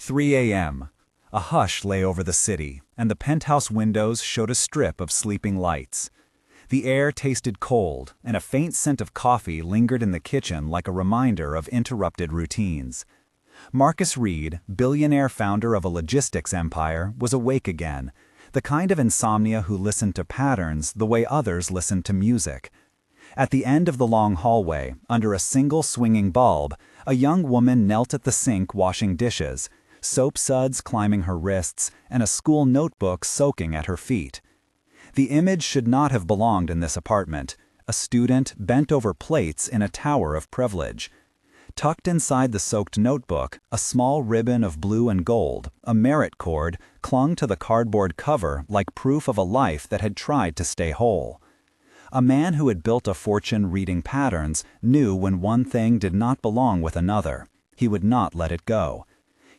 3 a.m. A hush lay over the city, and the penthouse windows showed a strip of sleeping lights. The air tasted cold, and a faint scent of coffee lingered in the kitchen like a reminder of interrupted routines. Marcus Reed, billionaire founder of a logistics empire, was awake again, the kind of insomnia who listened to patterns the way others listened to music. At the end of the long hallway, under a single swinging bulb, a young woman knelt at the sink washing dishes, soap suds climbing her wrists, and a school notebook soaking at her feet. The image should not have belonged in this apartment, a student bent over plates in a tower of privilege. Tucked inside the soaked notebook, a small ribbon of blue and gold, a merit cord, clung to the cardboard cover like proof of a life that had tried to stay whole. A man who had built a fortune reading patterns knew when one thing did not belong with another. He would not let it go.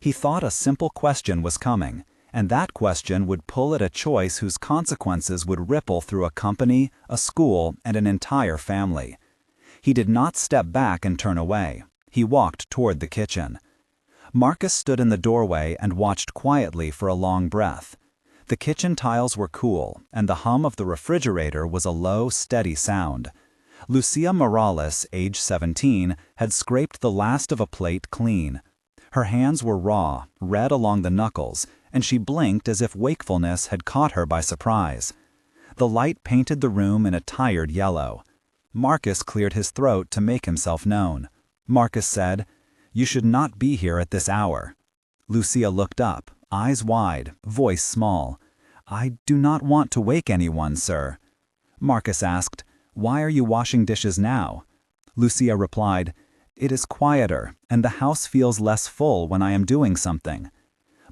He thought a simple question was coming, and that question would pull at a choice whose consequences would ripple through a company, a school, and an entire family. He did not step back and turn away. He walked toward the kitchen. Marcus stood in the doorway and watched quietly for a long breath. The kitchen tiles were cool, and the hum of the refrigerator was a low, steady sound. Lucia Morales, age 17, had scraped the last of a plate clean. Her hands were raw, red along the knuckles, and she blinked as if wakefulness had caught her by surprise. The light painted the room in a tired yellow. Marcus cleared his throat to make himself known. Marcus said, "You should not be here at this hour." Lucia looked up, eyes wide, voice small. "I do not want to wake anyone, sir." Marcus asked, "Why are you washing dishes now?" Lucia replied, "It is quieter, and the house feels less full when I am doing something."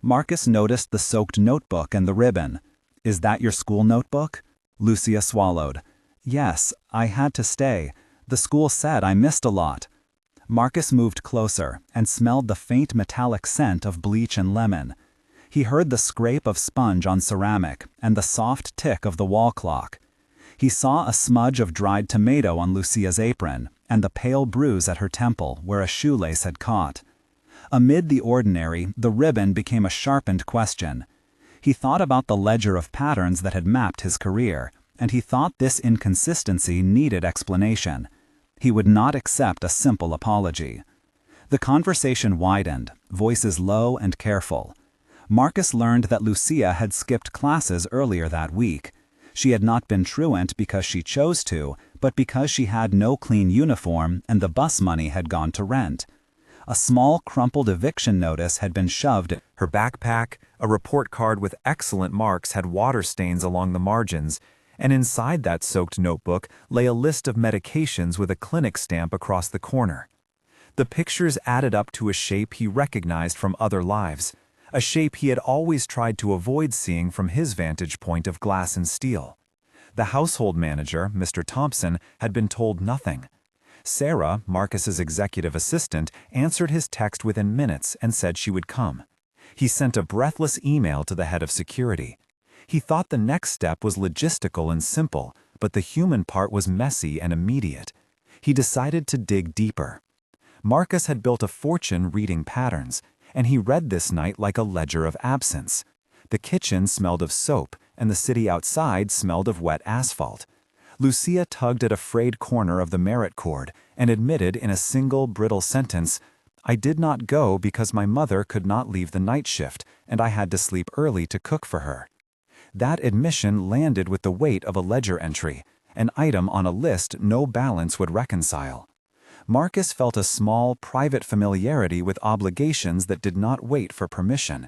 Marcus noticed the soaked notebook and the ribbon. "Is that your school notebook?" Lucia swallowed. "Yes, I had to stay. The school said I missed a lot." Marcus moved closer and smelled the faint metallic scent of bleach and lemon. He heard the scrape of sponge on ceramic and the soft tick of the wall clock. He saw a smudge of dried tomato on Lucia's apron and the pale bruise at her temple where a shoelace had caught. Amid the ordinary, the ribbon became a sharpened question. He thought about the ledger of patterns that had mapped his career, and he thought this inconsistency needed explanation. He would not accept a simple apology. The conversation widened, voices low and careful. Marcus learned that Lucia had skipped classes earlier that week. She had not been truant because she chose to, but because she had no clean uniform and the bus money had gone to rent. A small crumpled eviction notice had been shoved. Her backpack, a report card with excellent marks, had water stains along the margins, and inside that soaked notebook lay a list of medications with a clinic stamp across the corner. The pictures added up to a shape he recognized from other lives, a shape he had always tried to avoid seeing from his vantage point of glass and steel. The household manager, Mr. Thompson, had been told nothing. Sarah, Marcus's executive assistant, answered his text within minutes and said she would come. He sent a breathless email to the head of security. He thought the next step was logistical and simple, but the human part was messy and immediate. He decided to dig deeper. Marcus had built a fortune reading patterns, and he read this night like a ledger of absence. The kitchen smelled of soap, and the city outside smelled of wet asphalt. Lucia tugged at a frayed corner of the merit cord and admitted in a single brittle sentence, "I did not go because my mother could not leave the night shift, and I had to sleep early to cook for her." That admission landed with the weight of a ledger entry, an item on a list no balance would reconcile. Marcus felt a small, private familiarity with obligations that did not wait for permission.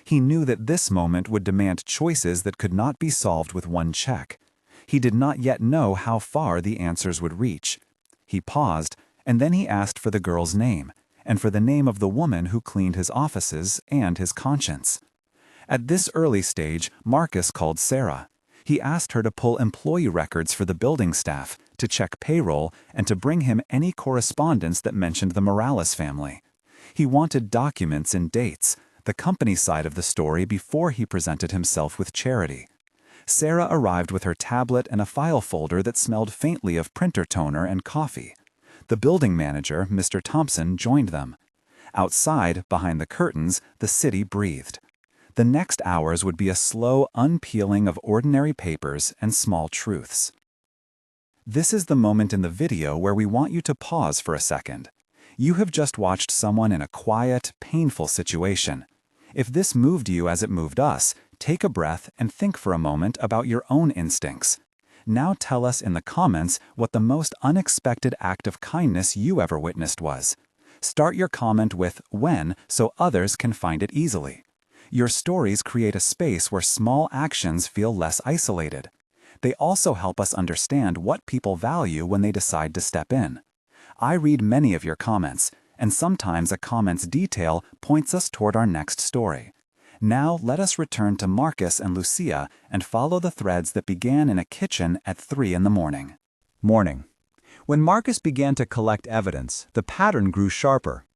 He knew that this moment would demand choices that could not be solved with one check. He did not yet know how far the answers would reach. He paused, and then he asked for the girl's name, and for the name of the woman who cleaned his offices and his conscience. At this early stage, Marcus called Sarah. He asked her to pull employee records for the building staff, to check payroll, and to bring him any correspondence that mentioned the Morales family. He wanted documents and dates, the company side of the story before he presented himself with charity. Sarah arrived with her tablet and a file folder that smelled faintly of printer toner and coffee. The building manager, Mr. Thompson, joined them. Outside, behind the curtains, the city breathed. The next hours would be a slow unpeeling of ordinary papers and small truths. This is the moment in the video where we want you to pause for a second. You have just watched someone in a quiet, painful situation. If this moved you as it moved us, take a breath and think for a moment about your own instincts. Now tell us in the comments what the most unexpected act of kindness you ever witnessed was. Start your comment with "when" so others can find it easily. Your stories create a space where small actions feel less isolated. They also help us understand what people value when they decide to step in. I read many of your comments, and sometimes a comment's detail points us toward our next story. Now let us return to Marcus and Lucia and follow the threads that began in a kitchen at 3 in the morning. Morning. When Marcus began to collect evidence, the pattern grew sharper.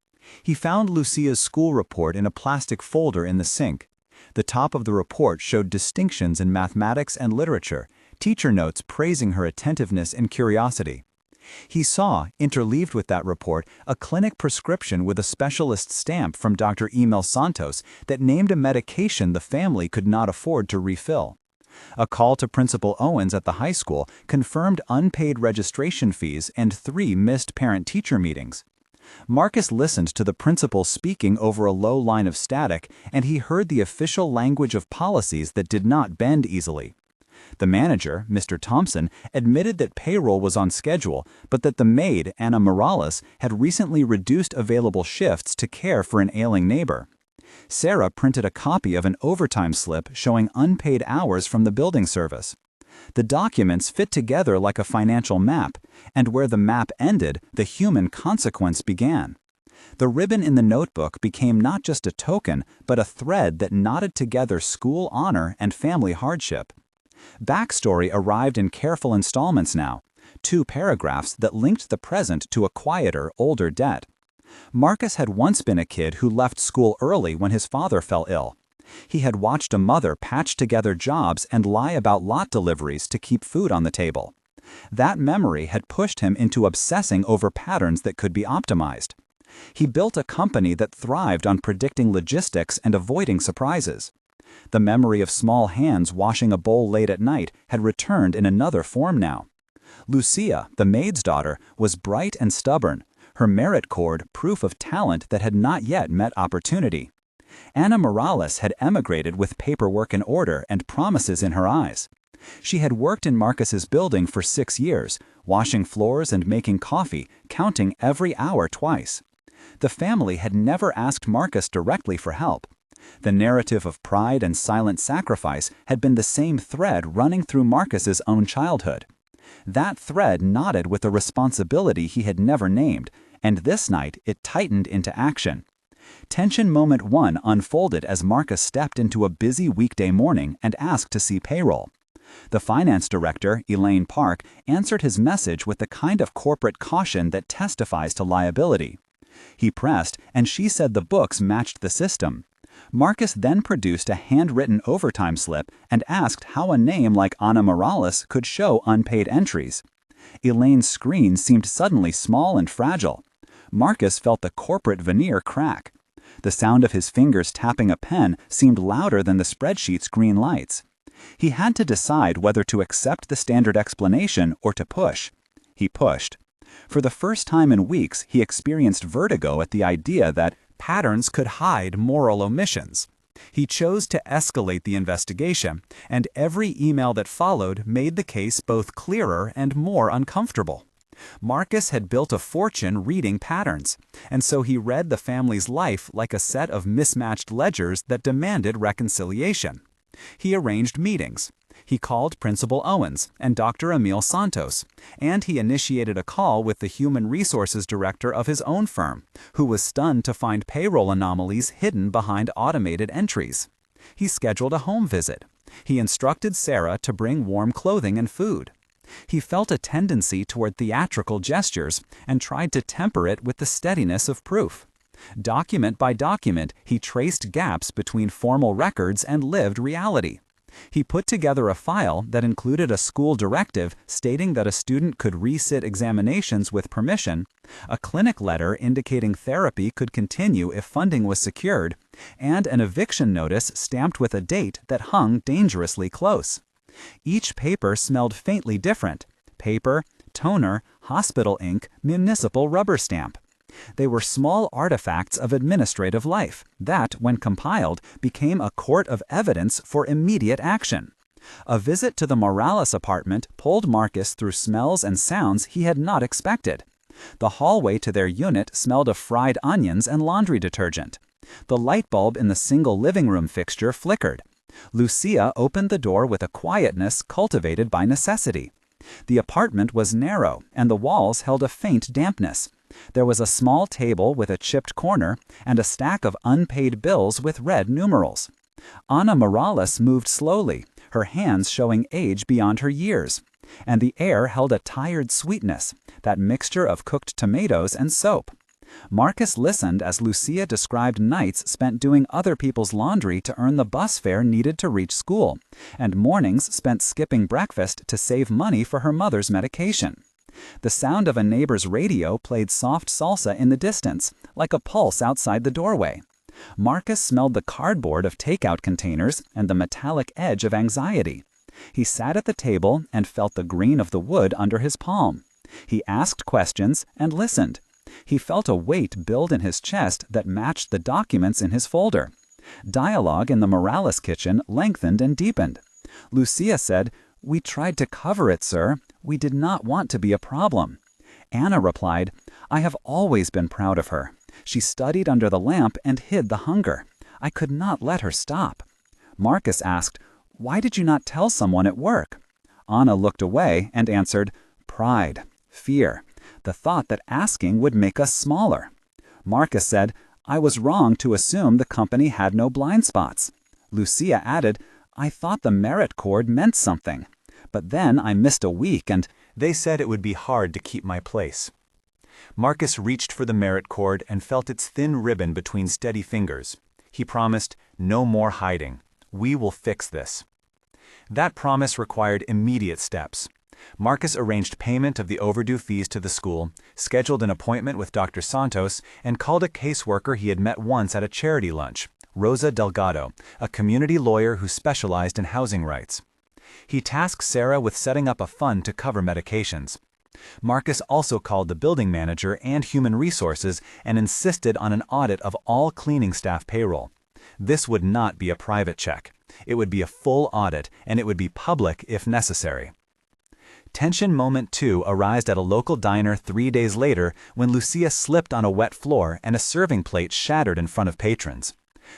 He found Lucia's school report in a plastic folder in the sink. The top of the report showed distinctions in mathematics and literature, teacher notes praising her attentiveness and curiosity. He saw, interleaved with that report, a clinic prescription with a specialist stamp from Dr. Emil Santos that named a medication the family could not afford to refill. A call to Principal Owens at the high school confirmed unpaid registration fees and 3 missed parent-teacher meetings. Marcus listened to the principal speaking over a low line of static, and he heard the official language of policies that did not bend easily. The manager, Mr. Thompson, admitted that payroll was on schedule, but that the maid, Anna Morales, had recently reduced available shifts to care for an ailing neighbor. Sarah printed a copy of an overtime slip showing unpaid hours from the building service. The documents fit together like a financial map, and where the map ended, the human consequence began. The ribbon in the notebook became not just a token, but a thread that knotted together school honor and family hardship. Backstory arrived in careful installments now, 2 paragraphs that linked the present to a quieter, older debt. Marcus had once been a kid who left school early when his father fell ill. He had watched a mother patch together jobs and lie about lot deliveries to keep food on the table. That memory had pushed him into obsessing over patterns that could be optimized. He built a company that thrived on predicting logistics and avoiding surprises. The memory of small hands washing a bowl late at night had returned in another form now. Lucia, the maid's daughter, was bright and stubborn, her merit cord proof of talent that had not yet met opportunity. Anna Morales had emigrated with paperwork in order and promises in her eyes. She had worked in Marcus's building for 6 years, washing floors and making coffee, counting every hour twice. The family had never asked Marcus directly for help. The narrative of pride and silent sacrifice had been the same thread running through Marcus's own childhood. That thread knotted with a responsibility he had never named, and this night it tightened into action. Tension moment 1 unfolded as Marcus stepped into a busy weekday morning and asked to see payroll. The finance director, Elaine Park, answered his message with the kind of corporate caution that testifies to liability. He pressed, and she said the books matched the system. Marcus then produced a handwritten overtime slip and asked how a name like Ana Morales could show unpaid entries. Elaine's screen seemed suddenly small and fragile. Marcus felt the corporate veneer crack. The sound of his fingers tapping a pen seemed louder than the spreadsheet's green lights. He had to decide whether to accept the standard explanation or to push. He pushed. For the first time in weeks, he experienced vertigo at the idea that patterns could hide moral omissions. He chose to escalate the investigation, and every email that followed made the case both clearer and more uncomfortable. Marcus had built a fortune reading patterns, and so he read the family's life like a set of mismatched ledgers that demanded reconciliation. He arranged meetings. He called Principal Owens and Dr. Emil Santos, and he initiated a call with the human resources director of his own firm, who was stunned to find payroll anomalies hidden behind automated entries. He scheduled a home visit. He instructed Sarah to bring warm clothing and food. He felt a tendency toward theatrical gestures and tried to temper it with the steadiness of proof. Document by document, he traced gaps between formal records and lived reality. He put together a file that included a school directive stating that a student could resit examinations with permission, a clinic letter indicating therapy could continue if funding was secured, and an eviction notice stamped with a date that hung dangerously close. Each paper smelled faintly different: paper, toner, hospital ink, municipal rubber stamp. They were small artifacts of administrative life that, when compiled, became a court of evidence for immediate action. A visit to the Morales apartment pulled Marcus through smells and sounds he had not expected. The hallway to their unit smelled of fried onions and laundry detergent. The light bulb in the single living room fixture flickered. Lucia opened the door with a quietness cultivated by necessity. The apartment was narrow, and the walls held a faint dampness. There was a small table with a chipped corner and a stack of unpaid bills with red numerals. Ana Morales moved slowly, her hands showing age beyond her years, and the air held a tired sweetness, that mixture of cooked tomatoes and soap. Marcus listened as Lucia described nights spent doing other people's laundry to earn the bus fare needed to reach school, and mornings spent skipping breakfast to save money for her mother's medication. The sound of a neighbor's radio played soft salsa in the distance, like a pulse outside the doorway. Marcus smelled the cardboard of takeout containers and the metallic edge of anxiety. He sat at the table and felt the green of the wood under his palm. He asked questions and listened. He felt a weight build in his chest that matched the documents in his folder. Dialogue in the Morales kitchen lengthened and deepened. Lucia said, "We tried to cover it, sir. We did not want to be a problem." Anna replied, "I have always been proud of her. She studied under the lamp and hid the hunger. I could not let her stop." Marcus asked, "Why did you not tell someone at work?" Anna looked away and answered, "Pride, fear, the thought that asking would make us smaller." Marcus said, "I was wrong to assume the company had no blind spots." Lucia added, "I thought the merit cord meant something. But then I missed a week and They said it would be hard to keep my place." Marcus reached for the merit cord and felt its thin ribbon between steady fingers. He promised, "No more hiding. We will fix this." That promise required immediate steps. Marcus arranged payment of the overdue fees to the school, scheduled an appointment with Dr. Santos, and called a caseworker he had met once at a charity lunch, Rosa Delgado, a community lawyer who specialized in housing rights. He tasked Sarah with setting up a fund to cover medications. Marcus also called the building manager and human resources and insisted on an audit of all cleaning staff payroll. This would not be a private check. It would be a full audit, and it would be public if necessary. Tension moment 2 arose at a local diner 3 days later when Lucia slipped on a wet floor and a serving plate shattered in front of patrons.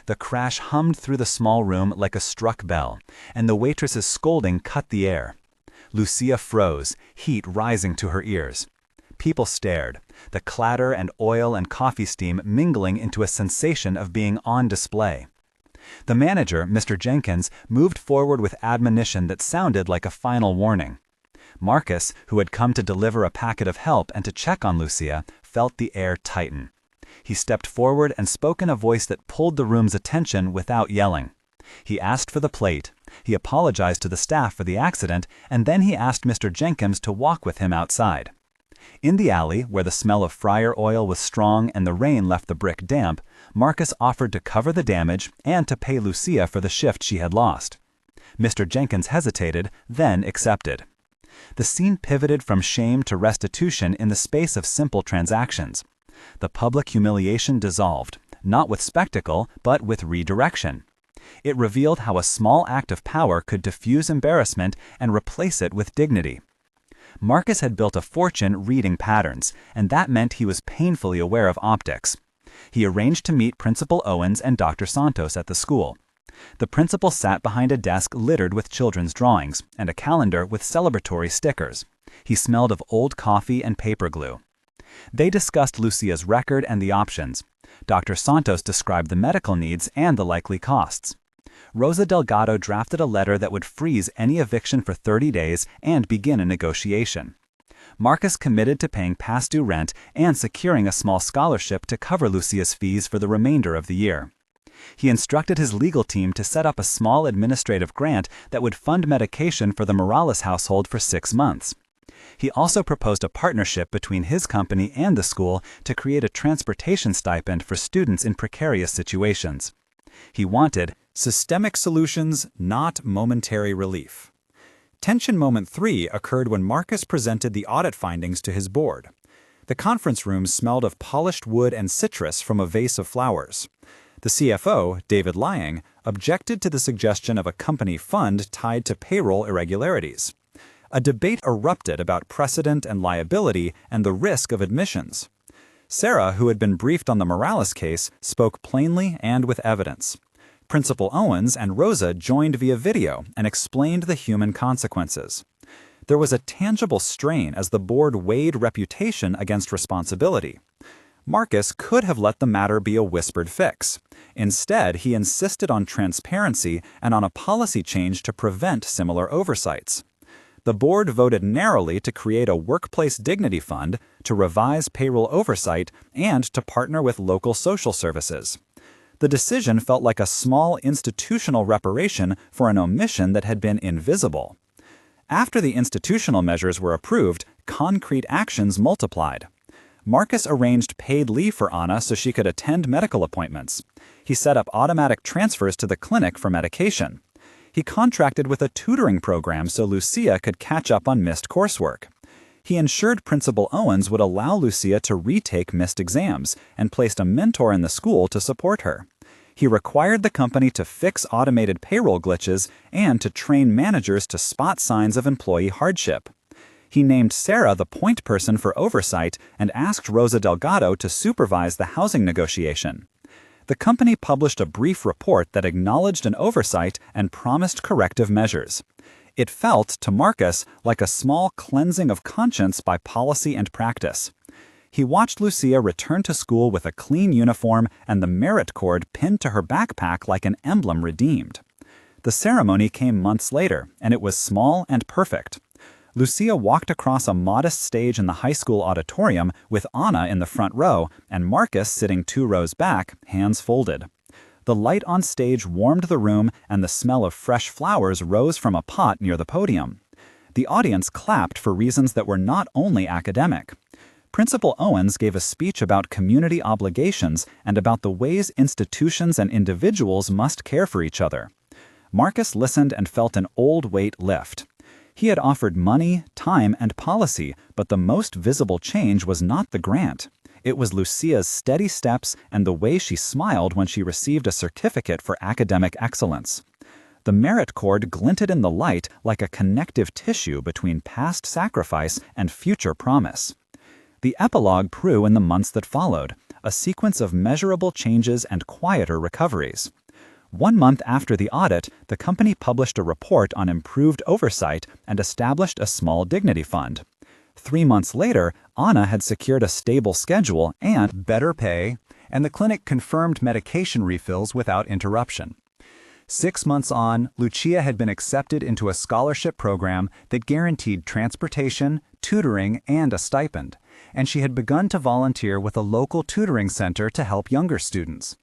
The crash hummed through the small room like a struck bell, and the waitress's scolding cut the air. Lucia froze, heat rising to her ears. People stared, the clatter and oil and coffee steam mingling into a sensation of being on display. The manager, Mr. Jenkins, moved forward with admonition that sounded like a final warning. Marcus, who had come to deliver a packet of help and to check on Lucia, felt the air tighten. He stepped forward and spoke in a voice that pulled the room's attention without yelling. He asked for the plate, he apologized to the staff for the accident, and then he asked Mr. Jenkins to walk with him outside. In the alley, where the smell of fryer oil was strong and the rain left the brick damp, Marcus offered to cover the damage and to pay Lucia for the shift she had lost. Mr. Jenkins hesitated, then accepted. The scene pivoted from shame to restitution in the space of simple transactions. The public humiliation dissolved, not with spectacle, but with redirection. It revealed how a small act of power could diffuse embarrassment and replace it with dignity. Marcus had built a fortune reading patterns, and that meant he was painfully aware of optics. He arranged to meet Principal Owens and Dr. Santos at the school. The principal sat behind a desk littered with children's drawings and a calendar with celebratory stickers. He smelled of old coffee and paper glue. They discussed Lucia's record and the options. Dr. Santos described the medical needs and the likely costs. Rosa Delgado drafted a letter that would freeze any eviction for 30 days and begin a negotiation. Marcus committed to paying past due rent and securing a small scholarship to cover Lucia's fees for the remainder of the year. He instructed his legal team to set up a small administrative grant that would fund medication for the Morales household for 6 months. He also proposed a partnership between his company and the school to create a transportation stipend for students in precarious situations. He wanted systemic solutions, not momentary relief. Tension moment 3 occurred when Marcus presented the audit findings to his board. The conference room smelled of polished wood and citrus from a vase of flowers. The CFO, David Lying, objected to the suggestion of a company fund tied to payroll irregularities. A debate erupted about precedent and liability and the risk of admissions. Sarah, who had been briefed on the Morales case, spoke plainly and with evidence. Principal Owens and Rosa joined via video and explained the human consequences. There was a tangible strain as the board weighed reputation against responsibility. Marcus could have let the matter be a whispered fix. Instead, he insisted on transparency and on a policy change to prevent similar oversights. The board voted narrowly to create a workplace dignity fund, to revise payroll oversight, and to partner with local social services. The decision felt like a small institutional reparation for an omission that had been invisible. After the institutional measures were approved, concrete actions multiplied. Marcus arranged paid leave for Anna so she could attend medical appointments. He set up automatic transfers to the clinic for medication. He contracted with a tutoring program so Lucia could catch up on missed coursework. He ensured Principal Owens would allow Lucia to retake missed exams and placed a mentor in the school to support her. He required the company to fix automated payroll glitches and to train managers to spot signs of employee hardship. He named Sarah the point person for oversight and asked Rosa Delgado to supervise the housing negotiation. The company published a brief report that acknowledged an oversight and promised corrective measures. It felt, to Marcus, like a small cleansing of conscience by policy and practice. He watched Lucia return to school with a clean uniform and the merit cord pinned to her backpack like an emblem redeemed. The ceremony came months later, and it was small and perfect. Lucia walked across a modest stage in the high school auditorium with Anna in the front row and Marcus sitting 2 rows back, hands folded. The light on stage warmed the room and the smell of fresh flowers rose from a pot near the podium. The audience clapped for reasons that were not only academic. Principal Owens gave a speech about community obligations and about the ways institutions and individuals must care for each other. Marcus listened and felt an old weight lift. He had offered money, time, and policy, but the most visible change was not the grant. It was Lucia's steady steps and the way she smiled when she received a certificate for academic excellence. The merit cord glinted in the light like a connective tissue between past sacrifice and future promise. The epilogue grew in the months that followed, a sequence of measurable changes and quieter recoveries. 1 month after the audit, the company published a report on improved oversight and established a small dignity fund. 3 months later, Anna had secured a stable schedule and better pay, and the clinic confirmed medication refills without interruption. 6 months on, Lucia had been accepted into a scholarship program that guaranteed transportation, tutoring, and a stipend, and she had begun to volunteer with a local tutoring center to help younger students.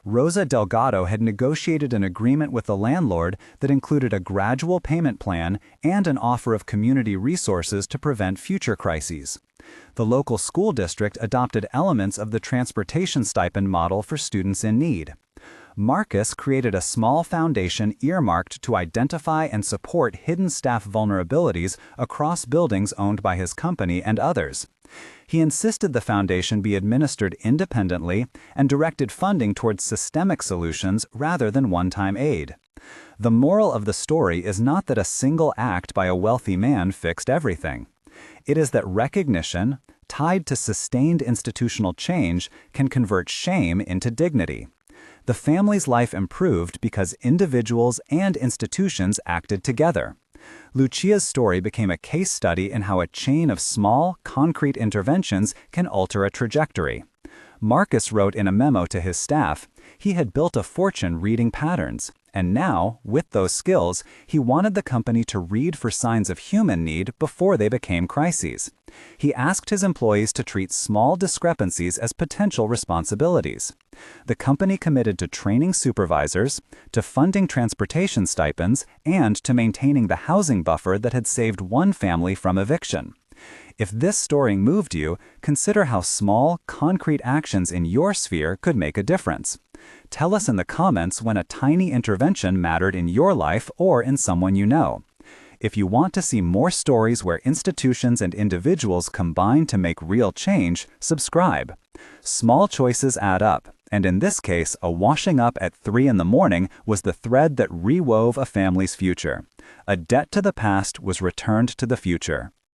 Rosa Delgado had negotiated an agreement with the landlord that included a gradual payment plan and an offer of community resources to prevent future crises. The local school district adopted elements of the transportation stipend model for students in need. Marcus created a small foundation earmarked to identify and support hidden staff vulnerabilities across buildings owned by his company and others. He insisted the foundation be administered independently and directed funding towards systemic solutions rather than one-time aid. The moral of the story is not that a single act by a wealthy man fixed everything. It is that recognition, tied to sustained institutional change, can convert shame into dignity. The family's life improved because individuals and institutions acted together. Lucia's story became a case study in how a chain of small, concrete interventions can alter a trajectory. Marcus wrote in a memo to his staff, he had built a fortune reading patterns, and now, with those skills, he wanted the company to read for signs of human need before they became crises. He asked his employees to treat small discrepancies as potential responsibilities. The company committed to training supervisors, to funding transportation stipends, and to maintaining the housing buffer that had saved one family from eviction. If this story moved you, consider how small, concrete actions in your sphere could make a difference. Tell us in the comments when a tiny intervention mattered in your life or in someone you know. If you want to see more stories where institutions and individuals combine to make real change, subscribe. Small choices add up, and in this case, a washing up at 3 in the morning was the thread that rewove a family's future. A debt to the past was returned to the future.